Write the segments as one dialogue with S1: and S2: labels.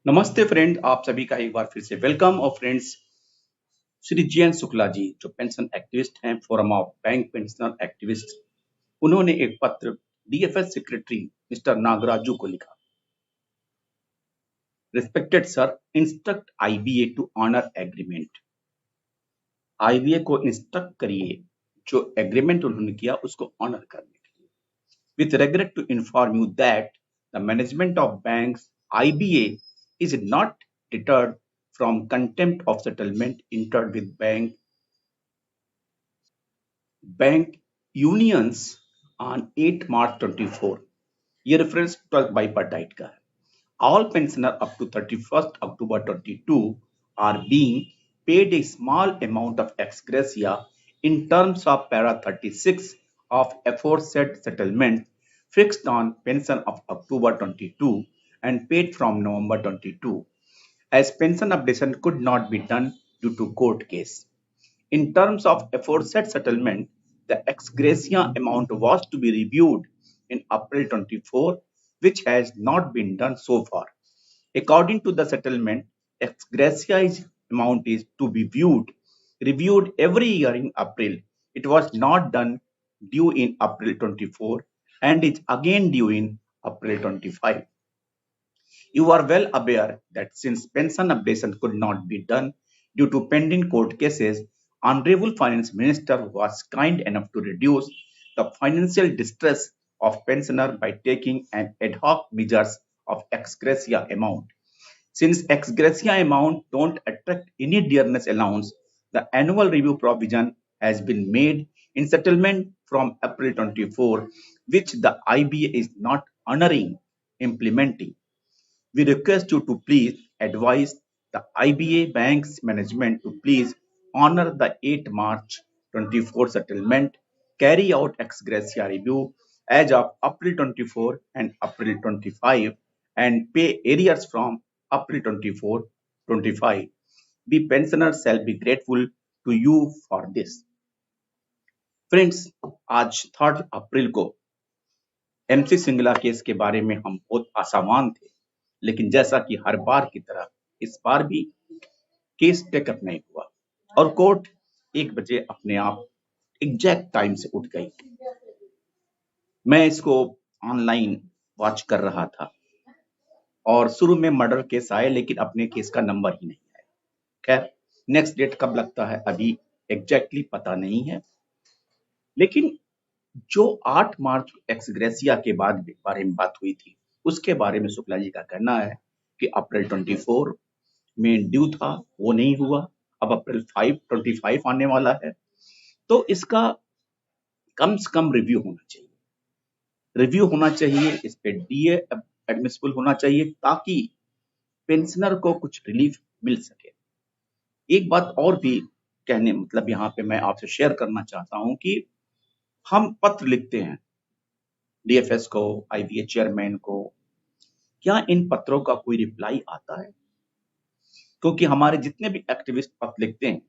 S1: नमस्ते फ्रेंड, आप सभी का एक बार फिर से वेलकम। और फ्रेंड्स, श्री जीएन शुक्ला जी जो पेंशन एक्टिविस्ट हैं, forum of bank pensioner activist, उन्होंने एक पत्र डीएफएस सेक्रेटरी मिस्टर नागराजू को लिखा। Respected sir, instruct IBA to honour agreement. IBA को इंस्ट्रक्ट करिए जो एग्रीमेंट उन्होंने किया उसको ऑनर करने के लिए। With regret to inform you that the management of banks IBA is not deterred from contempt of settlement entered with bank unions on 8 March 24। ये रेफरेंस 12 बाइपार्टाइट का है। All pensioners up to 31st October 22 are being paid a small amount of ex gratia in terms of para 36 of aforesaid settlement fixed on pension of October 22 and paid from November 22, as pension updation could not be done due to court case. In terms of aforesaid settlement, the ex gratia amount was to be reviewed in April 24, which has not been done so far. According to the settlement, ex gratia amount is to be reviewed every year in April. It was not done due in April 24 and is again due in April 25. You are well aware that since pension updation could not be done due to pending court cases, Honorable Finance Minister was kind enough to reduce the financial distress of pensioner by taking an ad hoc measures of ex gratia amount. Since ex gratia amount don't attract any dearness allowance, the annual review provision has been made in settlement from April 24, which the IBA is not honoring implementing. We request you to please advise the IBA Bank's management to please honor the 8 March 24 settlement, carry out ex gratia review as of April 24 and April 25, and pay arrears from April 24, 25. We pensioners shall be grateful to you for this. Friends, आज 3 अप्रैल को MC Singla case के बारे में हम बहुत आशावान थे, लेकिन जैसा कि हर बार की तरह इस बार भी केस टेकअप नहीं हुआ और कोर्ट 1 बजे अपने आप एग्जैक्ट टाइम से उठ गई। मैं इसको ऑनलाइन वॉच कर रहा था और शुरू में मर्डर केस आए, लेकिन अपने केस का नंबर ही नहीं आया। खैर, नेक्स्ट डेट कब लगता है अभी एग्जैक्टली पता नहीं है, लेकिन जो 8 मार्च एक्स ग्रेसिया के बारे में बात हुई थी, उसके बारे में शुक्ला जी का कहना है कि अप्रैल 24 में ड्यू था, वो नहीं हुआ। अब अप्रैल 25 आने वाला है, तो इसका कम से कम रिव्यू होना चाहिए। इस पे डीए एडमिसिबल होना चाहिए ताकि पेंशनर को कुछ रिलीफ मिल सके। एक बात और भी कहने मतलब यहाँ पे मैं आपसे शेयर करना चाहता हूँ कि हम पत्र लिखते हैं डीएफएस को, आईबीए चेयरमैन को, क्या इन पत्रों का कोई रिप्लाई आता है? क्योंकि हमारे जितने भी एक्टिविस्ट पत्र लिखते हैं,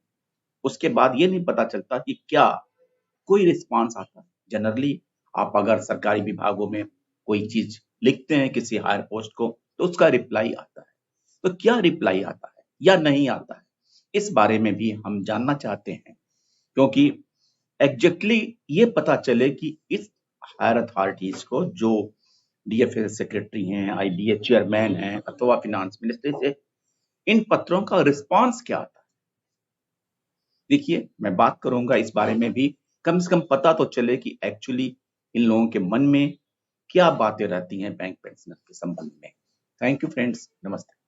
S1: उसके बाद ये नहीं पता चलता कि क्या कोई रिस्पांस आता है। जनरली आप अगर सरकारी विभागों में कोई चीज लिखते हैं किसी हायर पोस्ट को, तो उसका रिप्लाई आता है। तो क्या रिप्लाई आता है या नहीं आता है, इस बारे में भी हम जानना चाहते हैं, क्योंकि एग्जैक्टली ये पता चले कि इस हायर अथॉरिटीज को, जो डीएफएस सेक्रेटरी हैं, आईबीए चेयरमैन हैं अथवा फिनांस मिनिस्ट्री से, इन पत्रों का रिस्पांस क्या आता है। देखिए, मैं बात करूंगा इस बारे में भी, कम से कम पता तो चले कि एक्चुअली इन लोगों के मन में क्या बातें रहती हैं बैंक पेंशनर के संबंध में। थैंक यू फ्रेंड्स, नमस्ते।